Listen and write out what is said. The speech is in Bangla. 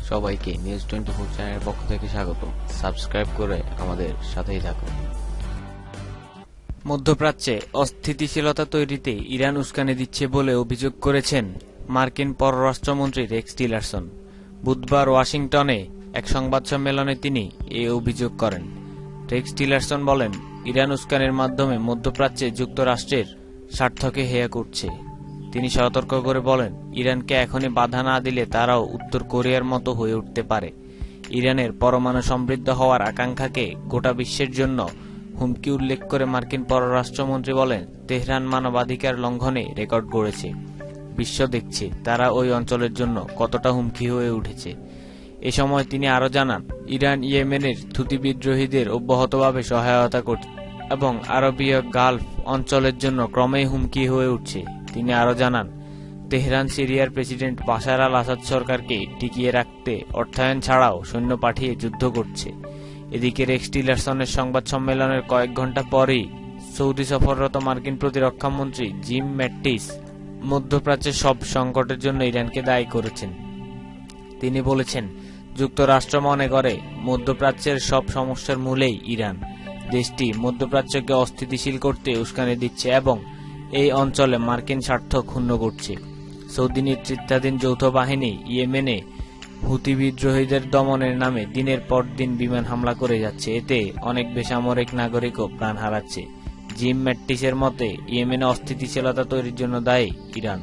সবাইকে নিউজ 24 চ্যানেলের পক্ষ থেকে স্বাগত। সাবস্ক্রাইব করে আমাদের সাথেই থাকুন। মধ্যপ্রাচ্যে অস্থিতিশীলতা তৈরিতে ইরান উস্কানি দিচ্ছে বলে অভিযোগ করেছেন মার্কিন পররাষ্ট্রমন্ত্রী রেক্স টিলারসন। বুধবার ওয়াশিংটনে এক সংবাদ সম্মেলনে তিনি এই অভিযোগ করেন। রেক্স টিলারসন বলেন, ইরান উস্কানির মাধ্যমে মধ্যপ্রাচ্যে যুক্তরাষ্ট্রের স্বার্থকে হেয় করছে। তিনি সতর্ক করে বলেন, ইরানকে এখনই বাধা না দিলে তারাও উত্তর কোরিয়ার মতো হয়ে উঠতে পারে। ইরানের পরমাণু সমৃদ্ধ হওয়ার আকাঙ্ক্ষাকে গোটা বিশ্বের জন্য হুমকি উল্লেখ করে মার্কিন পররাষ্ট্রমন্ত্রী বলেন, তেহরান মানবাধিকার লঙ্ঘনে রেকর্ড গড়েছে। বিশ্ব দেখছে তারা ওই অঞ্চলের জন্য কতটা হুমকি হয়ে উঠেছে। এ সময় তিনি আরও জানান, ইরান ইয়েমেনের হুতি বিদ্রোহীদের অব্যাহতভাবে সহায়তা করছে এবং আরবীয় গালফ অঞ্চলের জন্য ক্রমেই হুমকি হয়ে উঠছে। তিনি আরও জানান, তেহরান সিরিয়ার প্রেসিডেন্ট বাশার আল আসাদ সরকারকে টিকিয়ে রাখতে অর্থায়ন ছাড়াও সৈন্য পাঠিয়ে যুদ্ধ করছে। এদিকে রেক্স টিলারসনের সংবাদ সম্মেলনের কয়েক ঘণ্টা পরেই সৌদি সফররত মার্কিন প্রতিরক্ষামন্ত্রী জিম ম্যাটিস মধ্যপ্রাচ্যের সব সংকটের জন্য ইরানকে দায়ী করেছেন। তিনি বলেছেন, যুক্তরাষ্ট্র মনে করে মধ্যপ্রাচ্যের সব সমস্যার মূলেই ইরান। দেশটি মধ্যপ্রাচ্যকে অস্থিতিশীল করতে উস্কানি দিচ্ছে এবং এই অঞ্চলে মার্কিন স্বার্থ ক্ষুণ্ণ করছে। সৌদি নেতৃত্বাধীন যৌথ বাহিনী ইয়েমেনে হুতি বিদ্রোহীদের দমনের নামে দিনের পর দিন বিমান হামলা করে যাচ্ছে। এতে অনেক বেসামরিক নাগরিকও প্রাণ হারাচ্ছে। জিম ম্যাটিসের মতে, ইয়েমেনে অস্থিতিশীলতা তৈরির জন্য দায়ী ইরান।